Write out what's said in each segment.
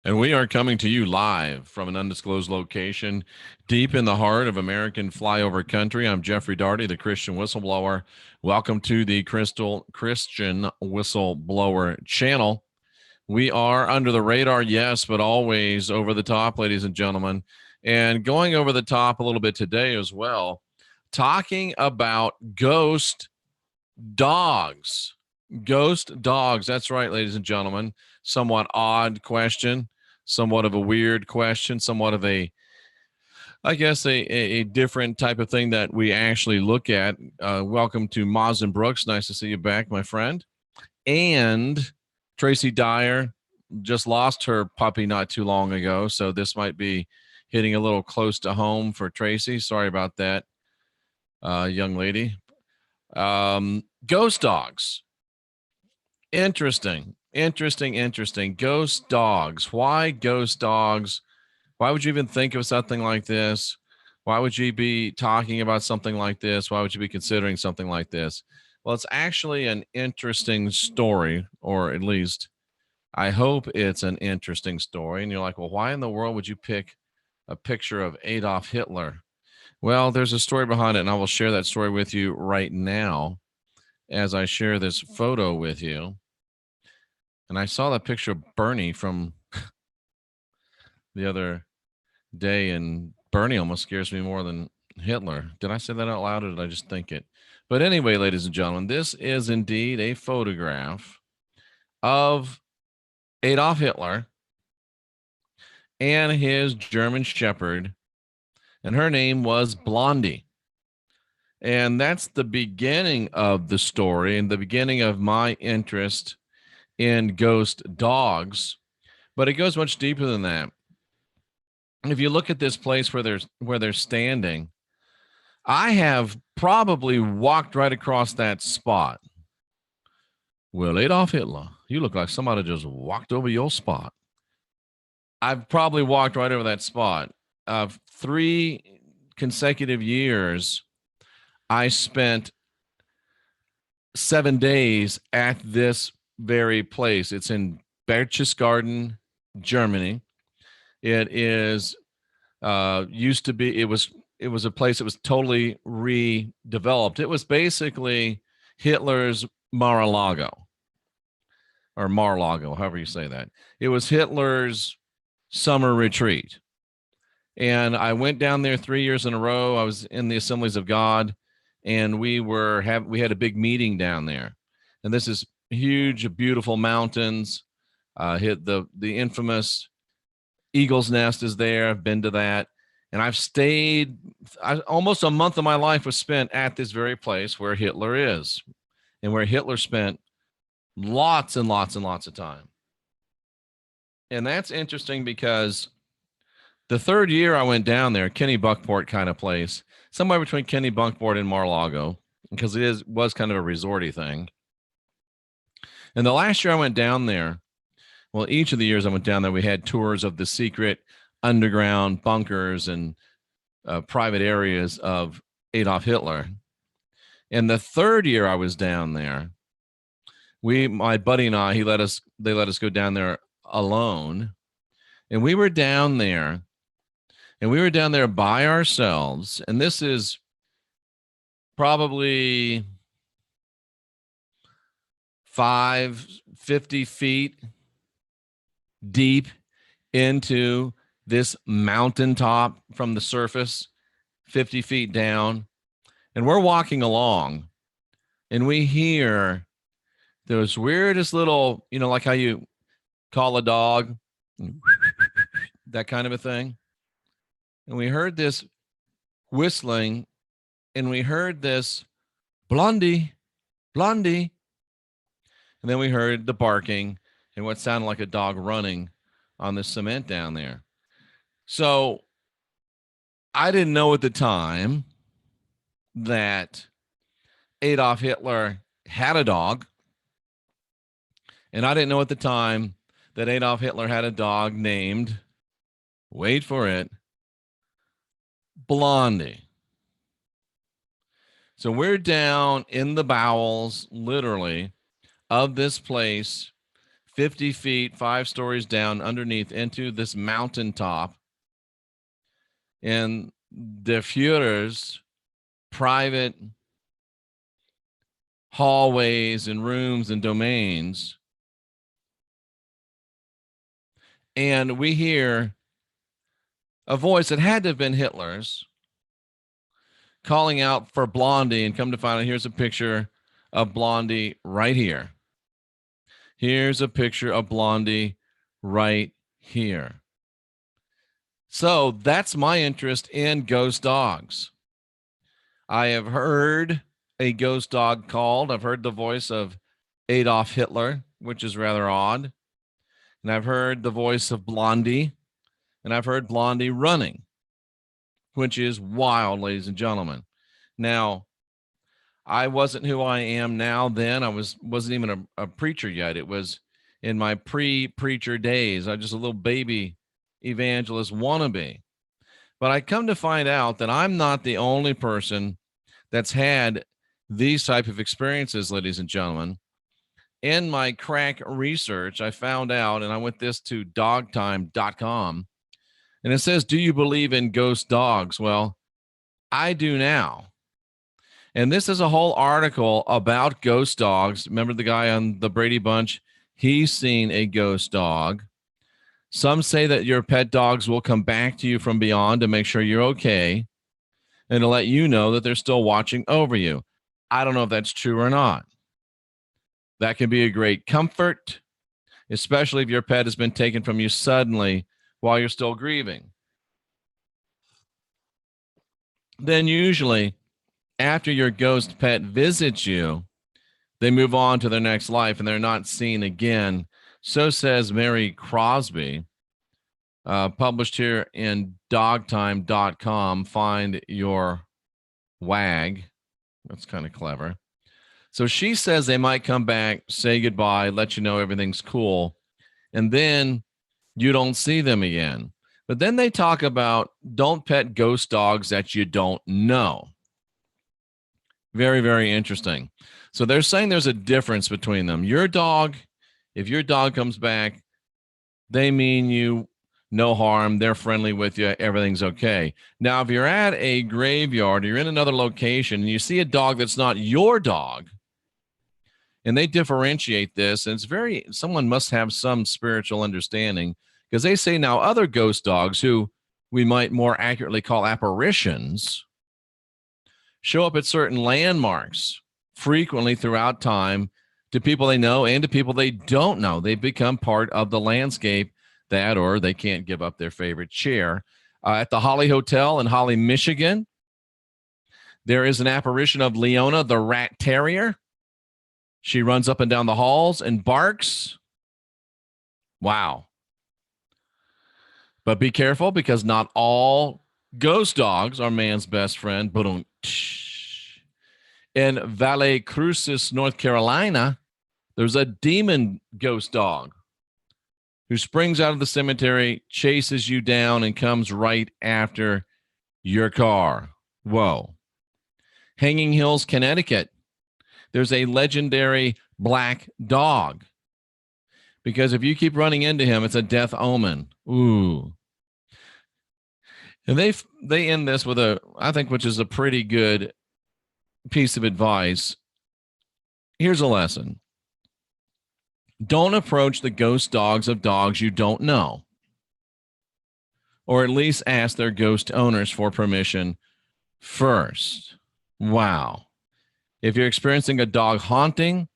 And we are coming to you live from an undisclosed location deep in the heart of American flyover country. I'm Jeffrey Darty, the Christian whistleblower. Welcome to the Christian Whistleblower channel. We are under the radar, yes, but always over the top, ladies and gentlemen. And going over the top a little bit today as well, talking about ghost dogs. Ghost dogs. That's right, ladies and gentlemen. Somewhat odd question, somewhat of a weird question, somewhat of a, I guess, a different type of thing that we actually look at. Welcome to Mazen Brooks. Nice to see you back, my friend. And Tracy Dyer just lost her puppy not too long ago. So this might be hitting a little close to home for Tracy. Sorry about that, young lady. Ghost dogs. Interesting. Ghost dogs. Why ghost dogs? Why would you even think of something like this? Why would you be talking about something like this? Why would you be considering something like this? Well, it's actually an interesting story, or at least I hope it's an interesting story. And you're like, well, why in the world would you pick a picture of Adolf Hitler? Well, there's a story behind it, and I will share that story with you right now as I share this photo with you. And I saw that picture of Bernie from the other day, and Bernie almost scares me more than Hitler. Did I say that out loud, or did I just think it? But anyway, ladies and gentlemen, this is indeed a photograph of Adolf Hitler and his German Shepherd, and her name was Blondie. And that's the beginning of the story and the beginning of my interest in ghost dogs. But it goes much deeper than that. If you look at this place where they're standing, I have probably walked right across that spot. Well, Adolf Hitler, you look like somebody just walked over your spot. I've probably walked right over that spot. Of 3 consecutive years, I spent 7 days at this very place. It's in Berchtesgaden, Germany. It is used to be. It was a place that was totally redeveloped. It was basically Hitler's Mar-a-Lago, or Mar-a-Lago, however you say that. It was Hitler's summer retreat. And I went down there 3 years in a row. I was in the Assemblies of God, and we had a big meeting down there. And this is huge, beautiful mountains. Hit the infamous Eagle's Nest is there. I've been to that. And I've stayed, almost a month of my life was spent at this very place where Hitler is, and where Hitler spent lots and lots and lots of time. And that's interesting because the third year I went down there, Kenny Buckport kind of place, somewhere between Kenny Buckport and Mar-a-Lago, because was kind of a resorty thing. And the last year I went down there, well, each of the years I went down there, we had tours of the secret underground bunkers and private areas of Adolf Hitler. And the third year I was down there, my buddy and I, they let us go down there alone. And we were down there, by ourselves. And this is probably 50 feet deep into this mountaintop from the surface, 50 feet down. And we're walking along, and we hear those weirdest little, like how you call a dog, that kind of a thing. And we heard this whistling, and we heard this Blondie, Blondie. And then we heard the barking and what sounded like a dog running on the cement down there. So I didn't know at the time that Adolf Hitler had a dog. And I didn't know at the time that Adolf Hitler had a dog named, wait for it, Blondie. So we're down in the bowels, literally, of this place, 50 feet, 5 stories down underneath into this mountaintop. And the Führer's private hallways and rooms and domains. And we hear a voice that had to have been Hitler's calling out for Blondie, and come to find out, here's a picture of Blondie right here. Here's a picture of Blondie right here. So that's my interest in ghost dogs. I have heard a ghost dog called. I've heard the voice of Adolf Hitler, which is rather odd. And I've heard the voice of Blondie, and I've heard Blondie running, which is wild, ladies and gentlemen. Now, I wasn't who I am now then. I wasn't even a preacher yet. It was in my pre-preacher days. I was just a little baby evangelist wannabe. But I come to find out that I'm not the only person that's had these type of experiences, ladies and gentlemen. In my crack research, I found out, and I went this to dogtime.com, and it says, do you believe in ghost dogs? Well, I do now. And this is a whole article about ghost dogs. Remember the guy on the Brady Bunch? He's seen a ghost dog. Some say that your pet dogs will come back to you from beyond to make sure you're okay and to let you know that they're still watching over you. I don't know if that's true or not. That can be a great comfort, especially if your pet has been taken from you suddenly while you're still grieving. Then usually, after your ghost pet visits you, they move on to their next life and they're not seen again. So says Mary Crosby, published here in dogtime.com. Find your wag. That's kind of clever. So she says they might come back, say goodbye, let you know everything's cool, and then you don't see them again. But then they talk about don't pet ghost dogs that you don't know. Very, very interesting. So they're saying there's a difference between them. Your dog, if your dog comes back, they mean you no harm. They're friendly with you. Everything's okay. Now, if you're at a graveyard or you're in another location and you see a dog that's not your dog, and they differentiate this, and it's very, someone must have some spiritual understanding, because they say now other ghost dogs, who we might more accurately call apparitions, show up at certain landmarks frequently throughout time to people they know and to people they don't know. They become part of the landscape that, or they can't give up their favorite chair. At the Holly Hotel in Holly, Michigan, there is an apparition of Leona, the rat terrier. She runs up and down the halls and barks. Wow. But be careful, because not all ghost dogs are man's best friend. In Valley Crucis, North Carolina, there's a demon ghost dog who springs out of the cemetery, chases you down, and comes right after your car. Whoa. Hanging Hills, Connecticut, there's a legendary black dog, because if you keep running into him, it's a death omen. Ooh. And they end this with I think, which is a pretty good piece of advice. Here's a lesson. Don't approach the ghost dogs of dogs you don't know, or at least ask their ghost owners for permission first. Wow. If you're experiencing a dog haunting,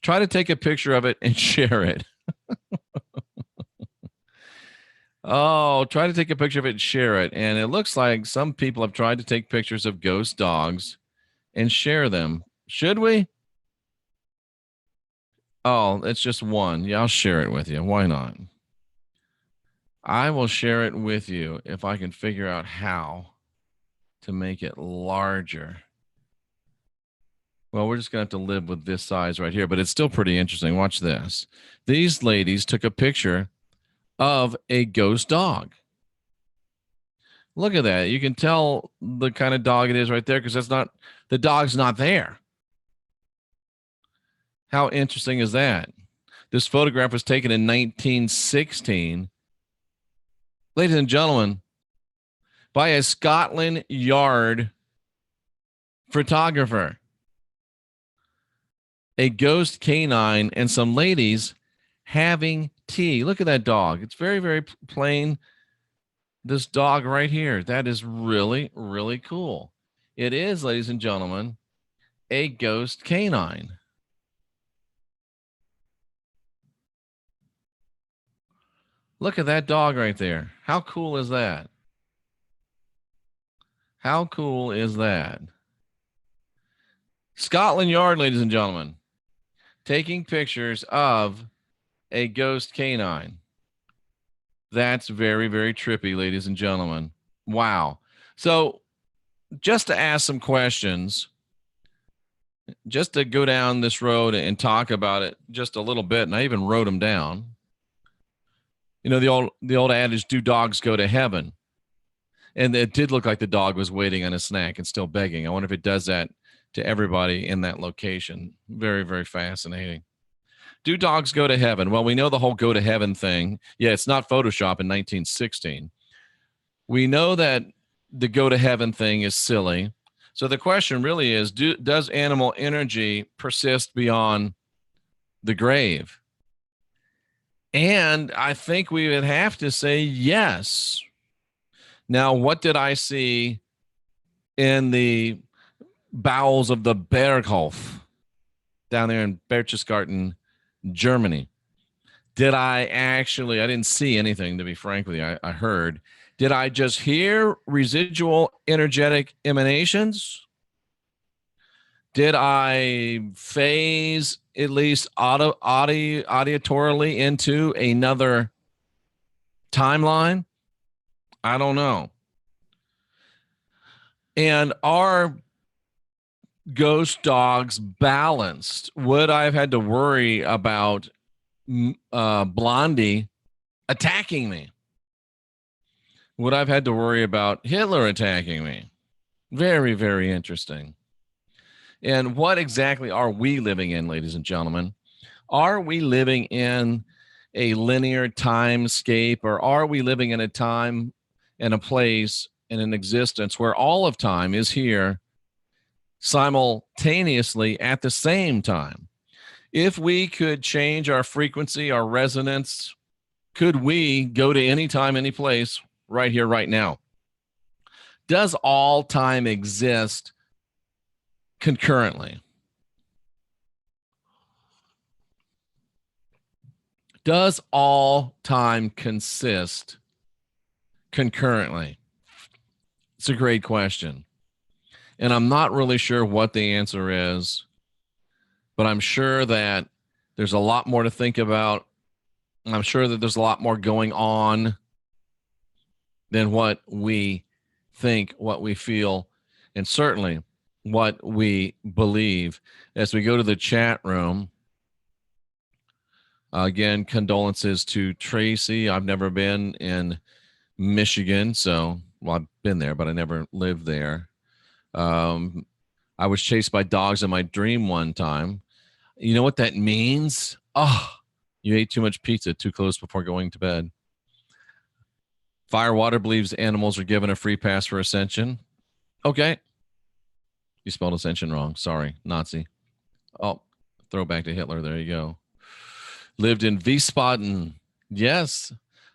try to take a picture of it and share it. Try to take a picture of it and share it. And it looks like some people have tried to take pictures of ghost dogs and share them. Should we? Oh, it's just one. Yeah, I'll share it with you. Why not? I will share it with you if I can figure out how to make it larger. Well, we're just going to have to live with this size right here, but it's still pretty interesting. Watch this. These ladies took a picture of a ghost dog. Look at that. You can tell the kind of dog it is right there, because the dog's not there. How interesting is that? This photograph was taken in 1916. Ladies and gentlemen, by a Scotland Yard photographer. A ghost canine and some ladies having tea. Look at that dog. It's very, very plain. This dog right here. That is really, really cool. It is, ladies and gentlemen, a ghost canine. Look at that dog right there. How cool is that? How cool is that? Scotland Yard, ladies and gentlemen, taking pictures of a ghost canine. That's very, very trippy, ladies and gentlemen. Wow. So just to ask some questions, just to go down this road and talk about it just a little bit, and I even wrote them down. You know, the old adage, do dogs go to heaven? And it did look like the dog was waiting on a snack and still begging. I wonder if it does that to everybody in that location. Very, very fascinating. Do dogs go to heaven? Well, we know the whole go to heaven thing. Yeah, it's not Photoshop in 1916. We know that the go to heaven thing is silly. So the question really is, does animal energy persist beyond the grave? And I think we would have to say yes. Now, what did I see in the bowels of the Berghof down there in Berchtesgaden, Germany? I didn't see anything, to be frank with you. I heard. Did I just hear residual energetic emanations? Did I phase at least auditorily into another timeline? I don't know. And are ghost dogs balanced? Would I have had to worry about Blondie attacking me? Would I have had to worry about Hitler attacking me? Very, very interesting. And what exactly are we living in, ladies and gentlemen? Are we living in a linear timescape, or are we living in a time and a place and an existence where all of time is here simultaneously at the same time? If we could change our frequency, our resonance, could we go to any time, any place right here, right now? Does all time exist concurrently? Does all time consist concurrently? It's a great question. And I'm not really sure what the answer is, but I'm sure that there's a lot more to think about. I'm sure that there's a lot more going on than what we think, what we feel, and certainly what we believe. As we go to the chat room, again, condolences to Tracy. I've never been in Michigan, so, well, I've been there, but I never lived there. I was chased by dogs in my dream one time. You know what that means? Oh, you ate too much pizza too close before going to bed. Firewater believes animals are given a free pass for ascension. Okay. You spelled ascension wrong. Sorry, Nazi. Oh, throwback to Hitler. There you go. Lived in Wiesbaden. Yes.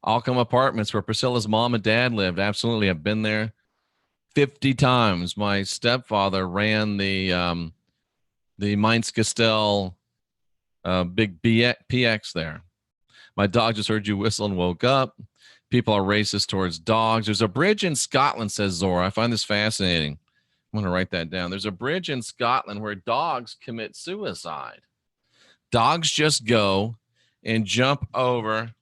Alcom Apartments, where Priscilla's mom and dad lived. Absolutely. I've been there 50 times. My stepfather ran the Mainz-Castell big PX there. My dog just heard you whistle and woke up. People are racist towards dogs. There's a bridge in Scotland, says Zora. I find this fascinating. I'm going to write that down. There's a bridge in Scotland where dogs commit suicide. Dogs just go and jump over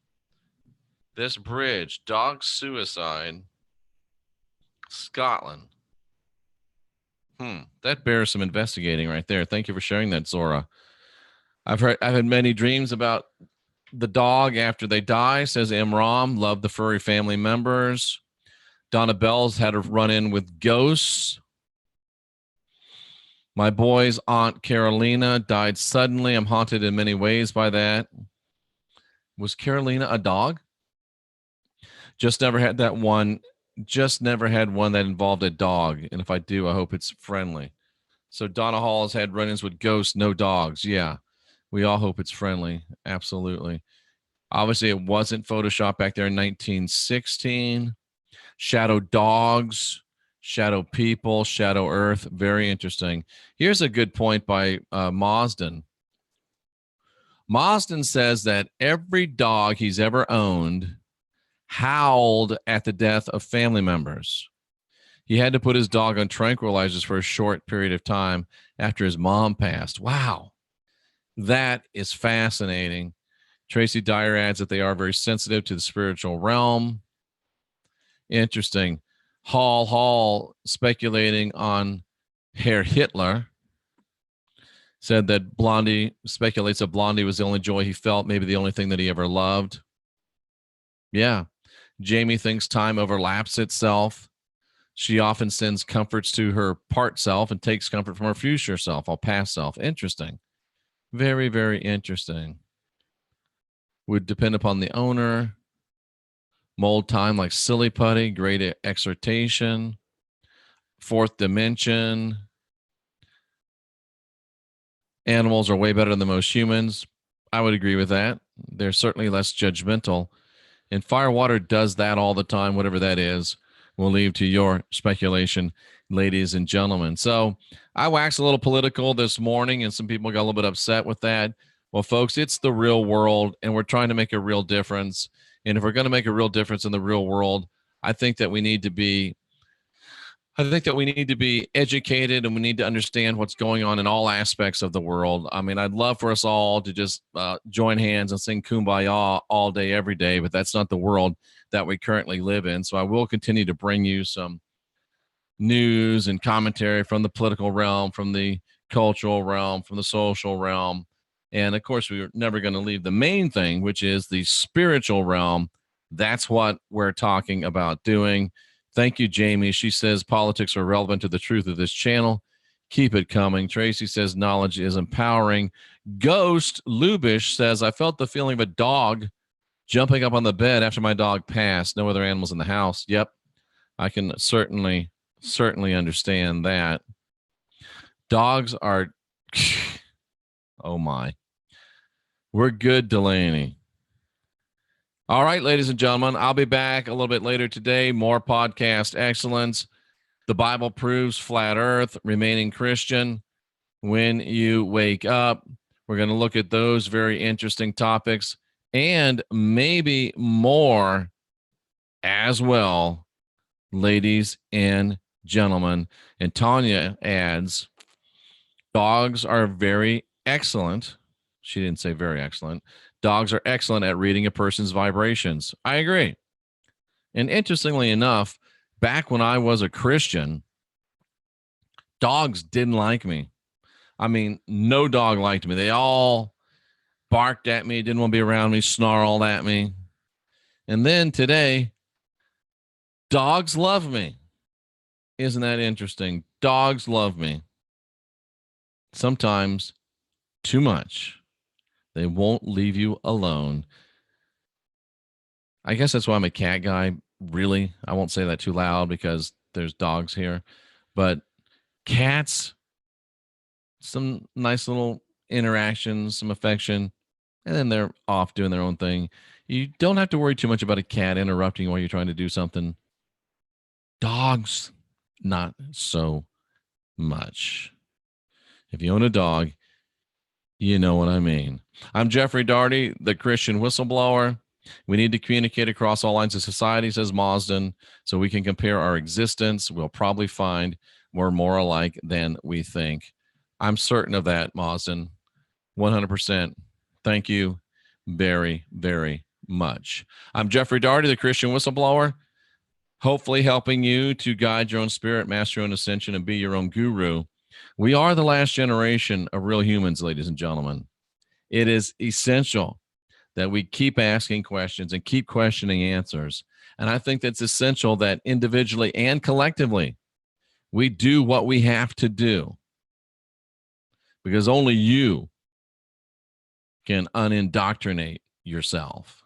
this bridge. Dog suicide, Scotland. That bears some investigating right there. Thank you for sharing that, Zora. I've had many dreams about the dog after they die, says Imram. Love the furry family members. Donna Bell's had a run-in with ghosts. My boy's Aunt Carolina died suddenly. I'm haunted in many ways by that. Was Carolina a dog? Just never had that one. Just never had one that involved a dog. And if I do, I hope it's friendly. So Donna Hall has had run-ins with ghosts, no dogs. Yeah, we all hope it's friendly. Absolutely. Obviously, it wasn't Photoshop back there in 1916. Shadow dogs, shadow people, shadow earth. Very interesting. Here's a good point by Marsden. Marsden says that every dog he's ever owned howled at the death of family members. He had to put his dog on tranquilizers for a short period of time after his mom passed. Wow. That is fascinating. Tracy Dyer adds that they are very sensitive to the spiritual realm. Interesting. Hall speculating on Herr Hitler said that Blondie speculates that Blondie was the only joy he felt, maybe the only thing that he ever loved. Yeah. Jamie thinks time overlaps itself. She often sends comforts to her part self and takes comfort from her future self, or past self. Interesting. Very, very interesting. Would depend upon the owner. Mold time like silly putty, great exhortation. Fourth dimension. Animals are way better than most humans. I would agree with that. They're certainly less judgmental. And Firewater does that all the time, whatever that is. We'll leave to your speculation, ladies and gentlemen. So I waxed a little political this morning, and some people got a little bit upset with that. Well, folks, it's the real world, and we're trying to make a real difference. And if we're going to make a real difference in the real world, I think that we need to be educated, and we need to understand what's going on in all aspects of the world. I mean, I'd love for us all to just join hands and sing Kumbaya all day, every day, but that's not the world that we currently live in. So I will continue to bring you some news and commentary from the political realm, from the cultural realm, from the social realm. And of course, we're never going to leave the main thing, which is the spiritual realm. That's what we're talking about doing. Thank you, Jamie. She says politics are relevant to the truth of this channel. Keep it coming. Tracy says knowledge is empowering. Ghost Lubish says, I felt the feeling of a dog jumping up on the bed after my dog passed. No other animals in the house. Yep. I can certainly understand that. Dogs are, oh my. We're good, Delaney. All right, ladies and gentlemen, I'll be back a little bit later today. More podcast excellence. The Bible proves flat earth, remaining Christian. When you wake up, we're going to look at those very interesting topics and maybe more as well, ladies and gentlemen. And Tanya adds, dogs are very excellent. She didn't say very excellent. Dogs are excellent at reading a person's vibrations. I agree. And interestingly enough, back when I was a Christian, dogs didn't like me. I mean, no dog liked me. They all barked at me, didn't want to be around me, snarled at me. And then today, dogs love me. Isn't that interesting? Dogs love me. Sometimes too much. They won't leave you alone. I guess that's why I'm a cat guy. Really, I won't say that too loud because there's dogs here. But cats, some nice little interactions, some affection, and then they're off doing their own thing. You don't have to worry too much about a cat interrupting while you're trying to do something. Dogs, not so much. If you own a dog, you know what I mean. I'm Jeffrey Daugherty, the Christian whistleblower. We need to communicate across all lines of society, says Marsden, so we can compare our existence. We'll probably find we're more alike than we think. I'm certain of that, Marsden. 100%. Thank you very, very much. I'm Jeffrey Daugherty, the Christian whistleblower, hopefully helping you to guide your own spirit, master your own ascension, and be your own guru. We are the last generation of real humans, ladies and gentlemen. It is essential that we keep asking questions and keep questioning answers. And I think that's essential that individually and collectively, we do what we have to do. Because only you can unindoctrinate yourself.